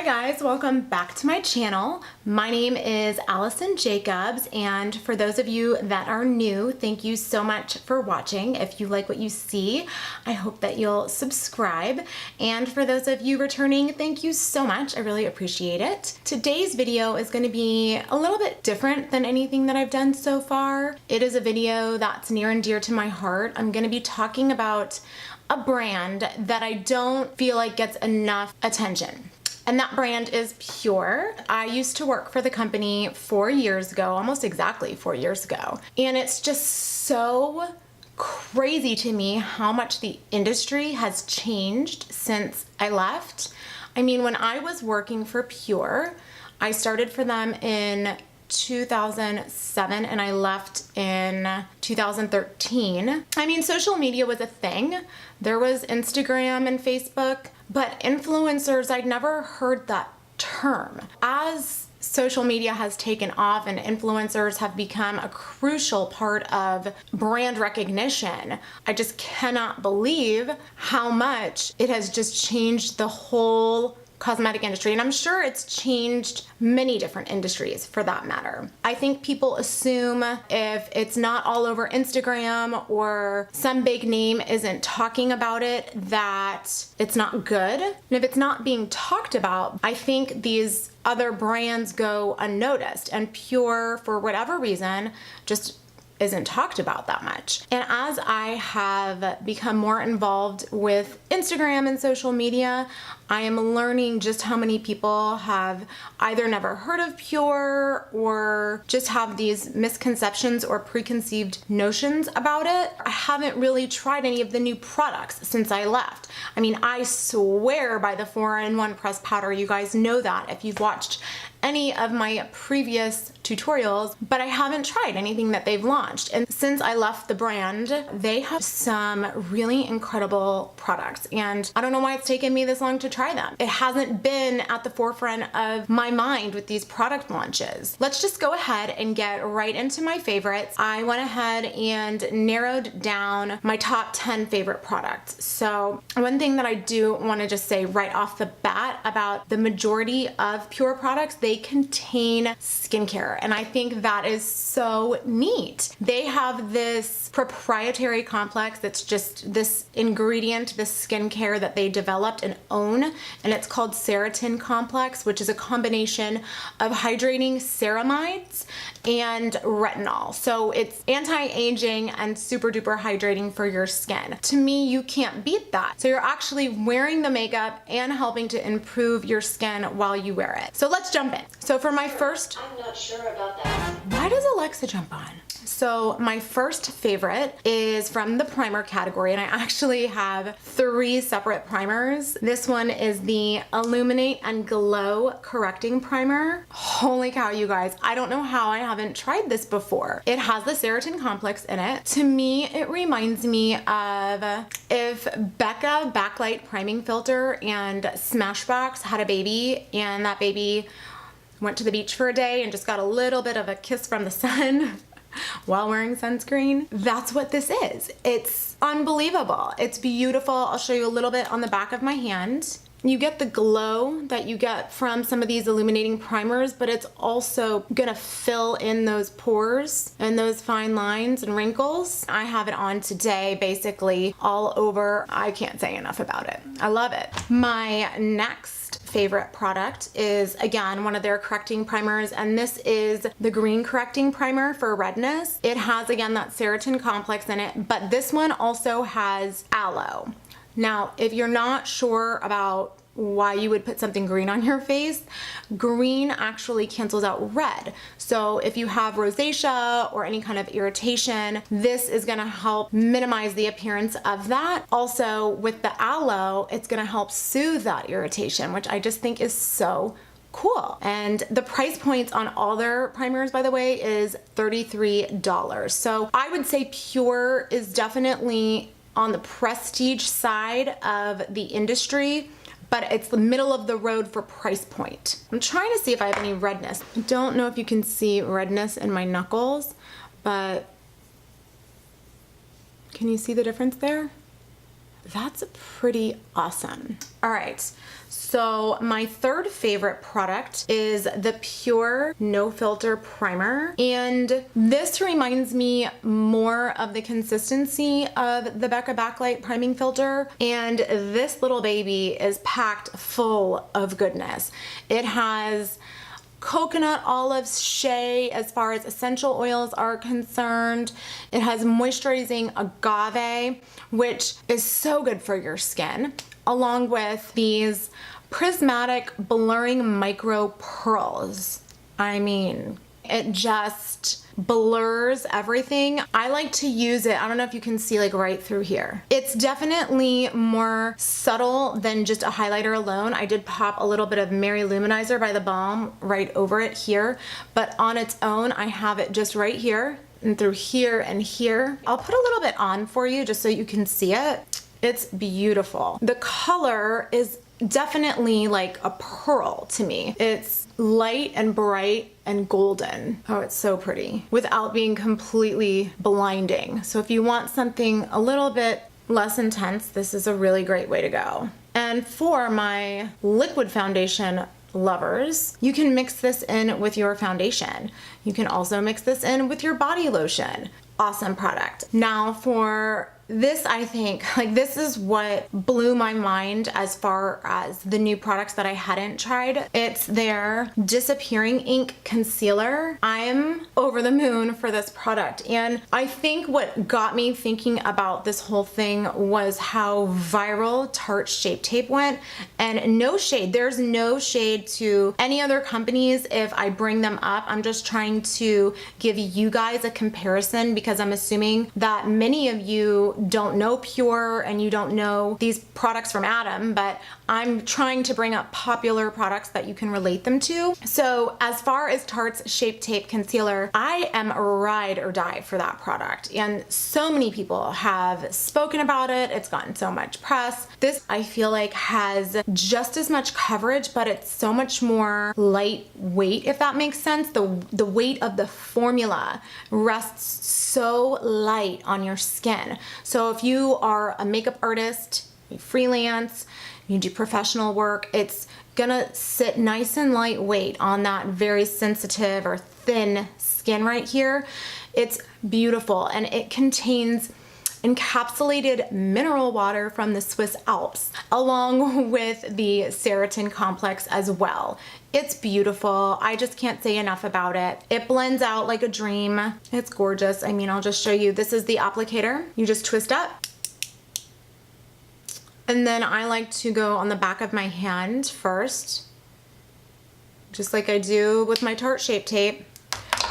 Hi guys, welcome back to my channel. My name is Allison Jacobs, and for those of you that are new, thank you so much for watching. If you like what you see, I hope that you'll subscribe. And for those of you returning, thank you so much. I really appreciate it. Today's video is going to be a little bit different than anything that I've done so far. It is a video that's near and dear to my heart. I'm going to be talking about a brand that I don't feel like gets enough attention. And that brand is Pur. I used to work for the company 4 years ago, almost exactly 4 years ago. And it's just so crazy to me how much the industry has changed since I left. I mean, when I was working for Pur, I started for them in 2007 and I left in 2013. I mean, social media was a thing. There was Instagram and Facebook, but influencers, I'd never heard that term. As social media has taken off and influencers have become a crucial part of brand recognition, I just cannot believe how much it has just changed the whole cosmetic industry, and I'm sure it's changed many different industries for that matter. I think people assume if it's not all over Instagram or some big name isn't talking about it, that it's not good. And if it's not being talked about, I think these other brands go unnoticed, and Pur, for whatever reason, just isn't talked about that much. And as I have become more involved with Instagram and social media, I am learning just how many people have either never heard of Pur or just have these misconceptions or preconceived notions about it. I haven't really tried any of the new products since I left. I mean, I swear by the 4-in-1 pressed powder. You guys know that if you've watched any of my previous tutorials, but I haven't tried anything that they've launched. And since I left the brand, they have some really incredible products, and I don't know why it's taken me this long to try them. It hasn't been at the forefront of my mind with these product launches. Let's just go ahead and get right into my favorites. I went ahead and narrowed down my top 10 favorite products. So one thing that I do want to just say right off the bat about the majority of Pur products, they contain skincare, and I think that is so neat. They have this proprietary complex that's just this ingredient, this skincare that they developed and own, and it's called Ceratin Complex, which is a combination of hydrating ceramides and retinol. So it's anti-aging and super duper hydrating for your skin. To me, you can't beat that. So you're actually wearing the makeup and helping to improve your skin while you wear it. So let's jump in. So for my first... I'm not sure about that. Why does Alexa jump on? So my first favorite is from the primer category, and I actually have 3 separate primers. This one is the Illuminate and Glow Correcting Primer. Holy cow, you guys. I don't know how I haven't tried this before. It has the Ceratin Complex in it. To me, it reminds me of if Becca Backlight Priming Filter and Smashbox had a baby, and that baby went to the beach for a day and just got a little bit of a kiss from the sun while wearing sunscreen. That's what this is. It's unbelievable. It's beautiful. I'll show you a little bit on the back of my hand. You get the glow that you get from some of these illuminating primers, but it's also gonna fill in those pores and those fine lines and wrinkles. I have it on today, basically all over. I can't say enough about it. I love it. My next favorite product is, again, one of their correcting primers, and this is the Green Correcting Primer for redness. It has, again, that Ceratin complex in it, but this one also has aloe. Now, if you're not sure about why you would put something green on your face, green actually cancels out red. So if you have rosacea or any kind of irritation, this is gonna help minimize the appearance of that. Also, with the aloe, it's gonna help soothe that irritation, which I just think is so cool. And the price points on all their primers, by the way, is $33. So I would say Pur is definitely on the prestige side of the industry, but it's the middle of the road for price point. I'm trying to see if I have any redness. I don't know if you can see redness in my knuckles, but can you see the difference there? that's pretty awesome. All right, so my third favorite product is the Pure No Filter Primer. And this reminds me more of the consistency of the Becca Backlight Priming Filter. And this little baby is packed full of goodness. It has coconut, olives, shea as far as essential oils are concerned. It has moisturizing agave, which is so good for your skin, along with these prismatic blurring micro pearls. I mean, it just blurs everything. I like to use it, I don't know if you can see like right through here. It's definitely more subtle than just a highlighter alone. I did pop a little bit of Mary Luminizer by the Balm right over it here, but on its own, I have it just right here and through here and here. I'll put a little bit on for you just so you can see it. It's beautiful. The color is definitely like a pearl to me. It's light and bright and golden. Oh, it's so pretty without being completely blinding. So if you want something a little bit less intense, this is a really great way to go. And for my liquid foundation lovers, you can mix this in with your foundation. You can also mix this in with your body lotion. Awesome product. Now for this, I think, like this is what blew my mind as far as the new products that I hadn't tried. It's their Disappearing Ink Concealer. I'm over the moon for this product. And I think what got me thinking about this whole thing was how viral Tarte Shape Tape went. And no shade, there's no shade to any other companies if I bring them up. I'm just trying to give you guys a comparison because I'm assuming that many of you don't know Pure and you don't know these products from Adam, but I'm trying to bring up popular products that you can relate them to. So as far as Tarte's Shape Tape Concealer, I am a ride or die for that product. And so many people have spoken about it. It's gotten so much press. This, I feel like, has just as much coverage, but it's so much more lightweight, if that makes sense. The weight of the formula rests so light on your skin. So if you are a makeup artist, you freelance, you do professional work, it's gonna sit nice and lightweight on that very sensitive or thin skin right here. It's beautiful, and it contains encapsulated mineral water from the Swiss Alps, along with the Ceratin complex as well. It's beautiful. I just can't say enough about it. It blends out like a dream. It's gorgeous. I mean, I'll just show you. This is the applicator. You just twist up. And then I like to go on the back of my hand first, just like I do with my Tarte Shape Tape.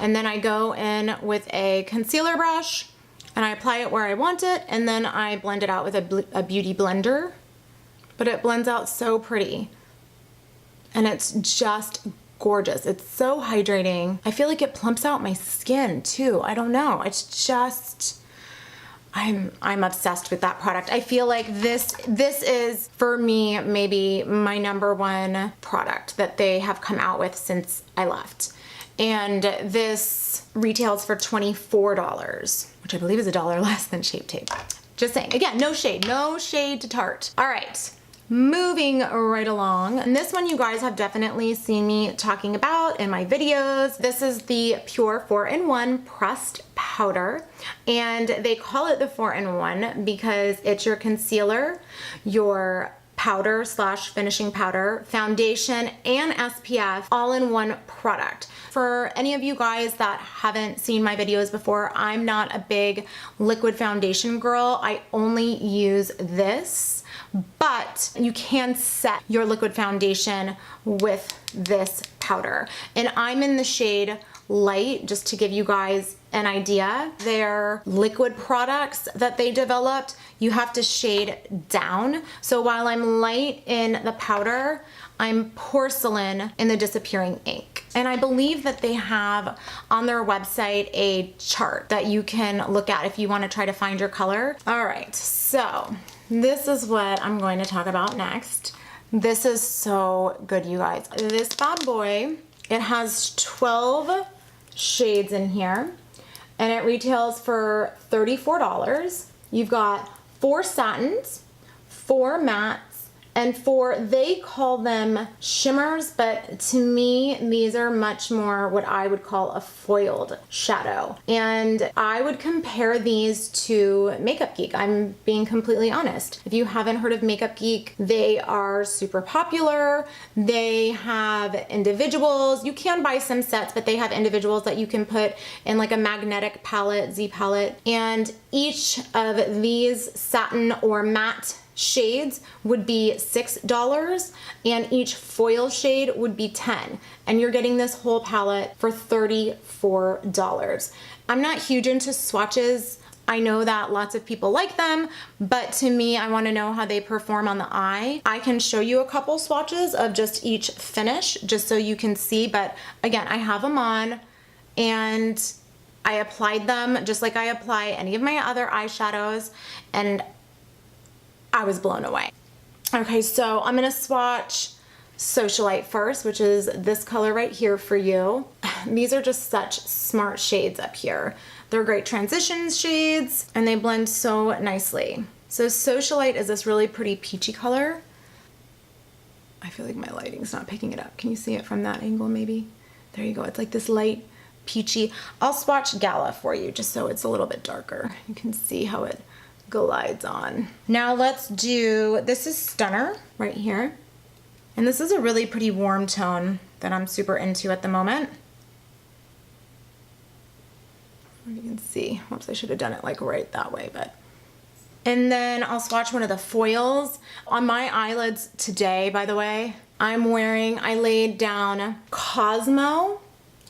And then I go in with a concealer brush and I apply it where I want it, and then I blend it out with a beauty blender. But it blends out so pretty. And it's just gorgeous. It's so hydrating. I feel like it plumps out my skin too. I don't know. It's just, I'm obsessed with that product. I feel like this is, for me, maybe my #1 product that they have come out with since I left. And this retails for $24, which I believe is $1 less than Shape Tape. Just saying. Again, no shade to Tarte. All right. Moving right along, and this one you guys have definitely seen me talking about in my videos. This is the Pure 4-in-1 Pressed Powder, and they call it the 4-in-1 because it's your concealer, your powder slash finishing powder, foundation, and SPF all in one product. For any of you guys that haven't seen my videos before, I'm not a big liquid foundation girl. I only use this, but you can set your liquid foundation with this powder. And I'm in the shade Light, just to give you guys an idea. Their liquid products that they developed, you have to shade down. So while I'm light in the powder, I'm porcelain in the Disappearing Ink. And I believe that they have on their website a chart that you can look at if you want to try to find your color. All right, so this is what I'm going to talk about next. This is so good, you guys. This bad boy, it has 12 shades in here, and it retails for $34. You've got 4 satins, 4 mattes and 4, they call them shimmers, but to me, these are much more what I would call a foiled shadow. And I would compare these to Makeup Geek. I'm being completely honest. If you haven't heard of Makeup Geek, they are super popular. They have individuals. You can buy some sets, but they have individuals that you can put in like a magnetic palette, Z palette. And each of these satin or matte shades would be $6 and each foil shade would be $10, and you're getting this whole palette for $34. I'm not huge into swatches. I know that lots of people like them, but to me, I want to know how they perform on the eye. I can show you a couple swatches of just each finish just so you can see, but again, I have them on and I applied them just like I apply any of my other eyeshadows, and I was blown away. Okay, so I'm gonna swatch Socialite first, which is this color right here for you. These are just such smart shades up here. They're great transition shades and they blend so nicely. So Socialite is this really pretty peachy color. I feel like my lighting's not picking it up. Can you see it from that angle maybe? There you go, it's like this light peachy. I'll swatch Gala for you just so it's a little bit darker. You can see how it glides on. Now let's do, this is Stunner right here. And this is a really pretty warm tone that I'm super into at the moment. You can see, whoops, I should have done it like right that way, but. And then I'll swatch one of the foils. On my eyelids today, by the way, I laid down Cosmo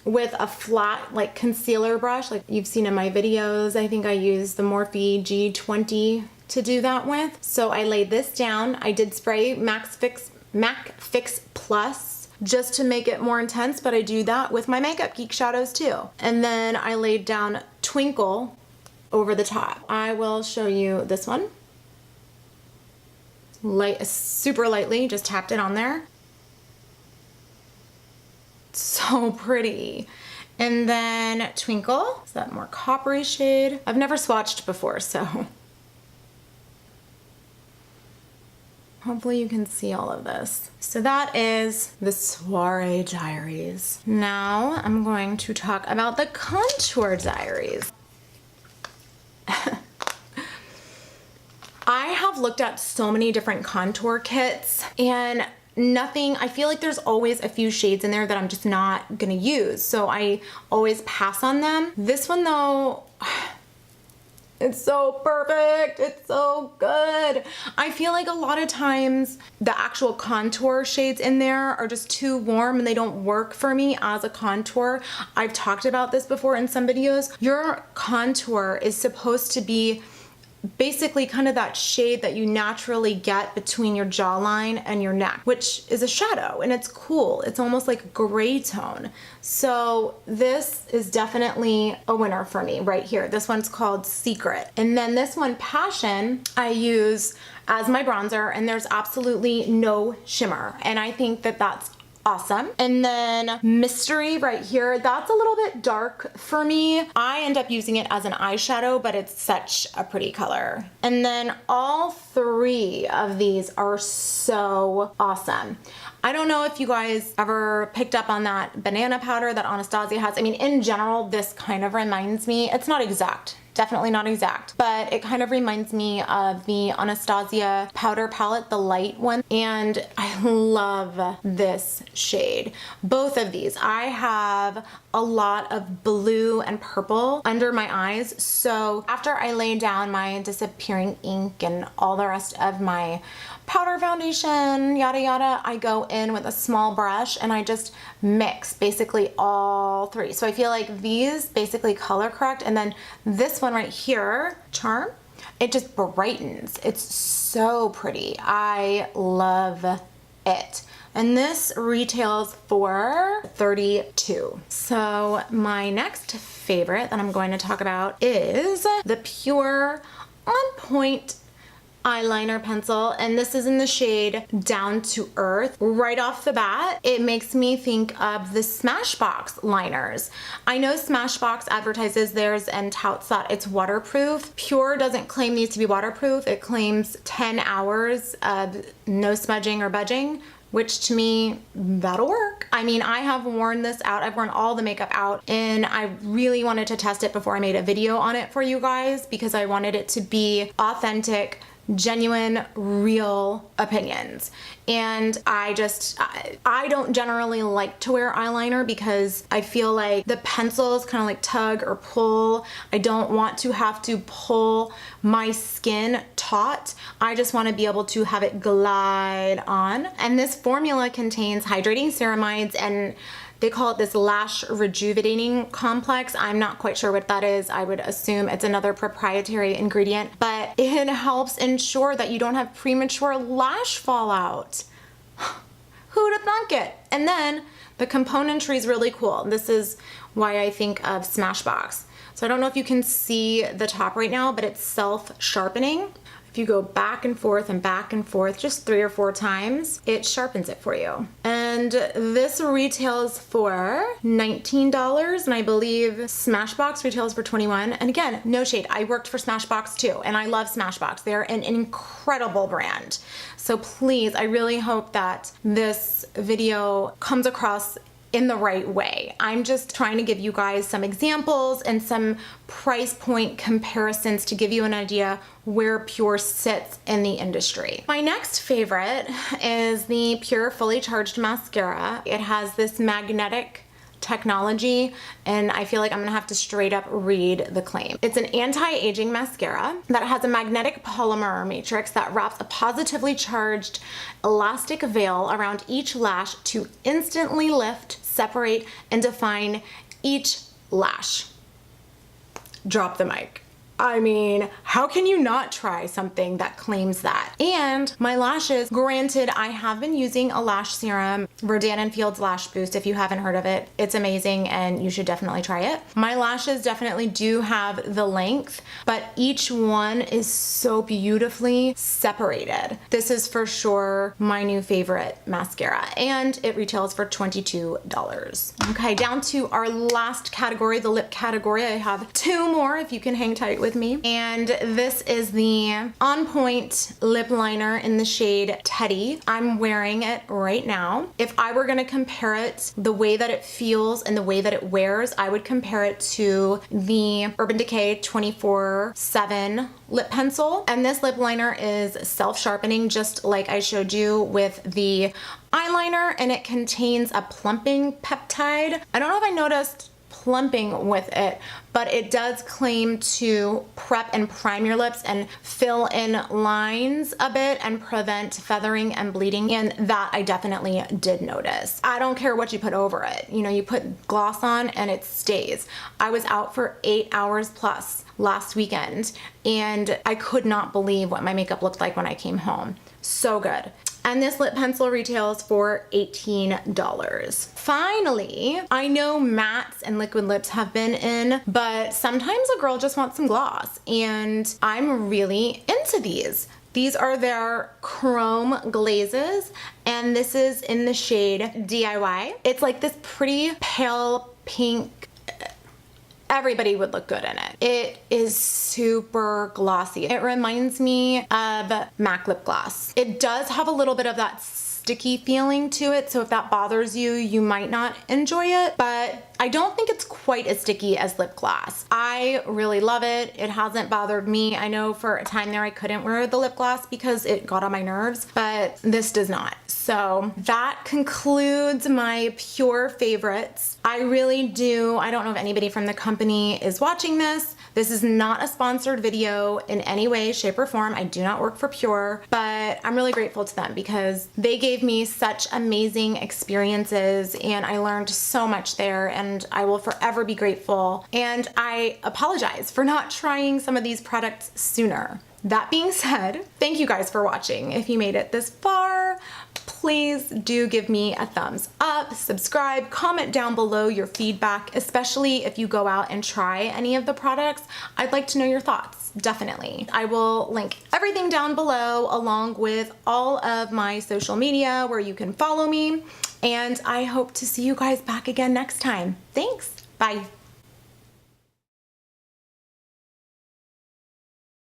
with a flat like concealer brush like you've seen in my videos. I think I used the Morphe G20 to do that with. So I laid this down. I did spray MAC Fix Plus just to make it more intense, but I do that with my Makeup Geek shadows too. And then I laid down Twinkle over the top. I will show you this one. Super lightly, just tapped it on there. So pretty. And then Twinkle, is that more coppery shade? I've never swatched before, so hopefully you can see all of this. So that is the Soiree Diaries. Now I'm going to talk about the Contour Diaries. I have looked at so many different contour kits and I feel like there's always a few shades in there that I'm just not gonna use, so I always pass on them. This one though, it's so perfect, it's so good. I feel like a lot of times the actual contour shades in there are just too warm and they don't work for me as a contour. I've talked about this before in some videos. Your contour is supposed to be basically kind of that shade that you naturally get between your jawline and your neck, which is a shadow and it's cool. It's almost like a gray tone. So this is definitely a winner for me right here. This one's called Secret. And then this one, Passion, I use as my bronzer and there's absolutely no shimmer. And I think that that's awesome. And then Mystery right here, that's a little bit dark for me. I end up using it as an eyeshadow, but it's such a pretty color. And then all 3 of these are so awesome. I don't know if you guys ever picked up on that banana powder that Anastasia has. I mean, in general, this kind of reminds me, it's not exact, definitely not exact, but it kind of reminds me of the Anastasia powder palette, the light one, and I love this shade. Both of these. I have a lot of blue and purple under my eyes, so after I lay down my disappearing ink and all the rest of my powder foundation, yada yada, I go in with a small brush and I just mix basically all 3. So I feel like these basically color correct, and then this one right here, Charm, it just brightens. It's so pretty. I love it. And this retails for $32. So my next favorite that I'm going to talk about is the Pure On Point eyeliner pencil, and this is in the shade Down to Earth. Right off the bat, it makes me think of the Smashbox liners. I know Smashbox advertises theirs and touts that it's waterproof. Pure doesn't claim these to be waterproof. It claims 10 hours of no smudging or budging, which to me, that'll work. I mean, I have worn this out. I've worn all the makeup out, and I really wanted to test it before I made a video on it for you guys because I wanted it to be authentic, genuine, real opinions. And I don't generally like to wear eyeliner because I feel like the pencils kind of like tug or pull. I don't want to have to pull my skin taut. I just want to be able to have it glide on. And this formula contains hydrating ceramides, and they call it this lash rejuvenating complex. I'm not quite sure what that is. I would assume it's another proprietary ingredient, but it helps ensure that you don't have premature lash fallout. Who'd have thunk it? And then the componentry is really cool. This is why I think of Smashbox. So I don't know if you can see the top right now, but it's self-sharpening. If you go back and forth just 3 or 4 times, it sharpens it for you. And this retails for $19, and I believe Smashbox retails for $21. And again, no shade, I worked for Smashbox too, and I love Smashbox. They're an incredible brand. So please, I really hope that this video comes across in the right way. I'm just trying to give you guys some examples and some price point comparisons to give you an idea where Pure sits in the industry. My next favorite is the Pure Fully Charged Mascara. It has this magnetic technology, and I feel like I'm gonna have to straight up read the claim. It's an anti-aging mascara that has a magnetic polymer matrix that wraps a positively charged elastic veil around each lash to instantly lift, separate, and define each lash. Drop the mic. I mean, how can you not try something that claims that? And my lashes, granted, I have been using a lash serum, Rodan & Field's Lash Boost. If you haven't heard of it, it's amazing and you should definitely try it. My lashes definitely do have the length, but each one is so beautifully separated. This is for sure my new favorite mascara, and it retails for $22. Okay, down to our last category, the lip category. I have 2 more if you can hang tight with me. And this is the On Point lip liner in the shade Teddy. I'm wearing it right now. If I were gonna compare it, the way that it feels and the way that it wears, I would compare it to the Urban Decay 24/7 lip pencil. And this lip liner is self-sharpening, just like I showed you with the eyeliner, and it contains a plumping peptide. I don't know if I noticed plumping with it, but it does claim to prep and prime your lips and fill in lines a bit and prevent feathering and bleeding, and that I definitely did notice. I don't care what you put over it. You know, you put gloss on and it stays. I was out for 8 hours plus last weekend, and I could not believe what my makeup looked like when I came home. So good. And this lip pencil retails for $18. Finally, I know mattes and liquid lips have been in, but sometimes a girl just wants some gloss, and I'm really into these. These are their chrome glazes, and this is in the shade DIY. It's like this pretty pale pink. Everybody would look good in it. It is super glossy. It reminds me of MAC lip gloss. It does have a little bit of that sticky feeling to it, so if that bothers you, you might not enjoy it, but I don't think it's quite as sticky as lip gloss. I really love it. It hasn't bothered me. I know for a time there I couldn't wear the lip gloss because it got on my nerves, but this does not. So that concludes my Pure favorites. I really do. I don't know if anybody from the company is watching this. This is not a sponsored video in any way, shape, or form. I do not work for Pure, but I'm really grateful to them because they gave me such amazing experiences and I learned so much there, and I will forever be grateful. And I apologize for not trying some of these products sooner. That being said, thank you guys for watching. If you made it this far, please do give me a thumbs up, subscribe, comment down below your feedback, especially if you go out and try any of the products. I'd like to know your thoughts, definitely. I will link everything down below along with all of my social media where you can follow me, and I hope to see you guys back again next time. Thanks, bye.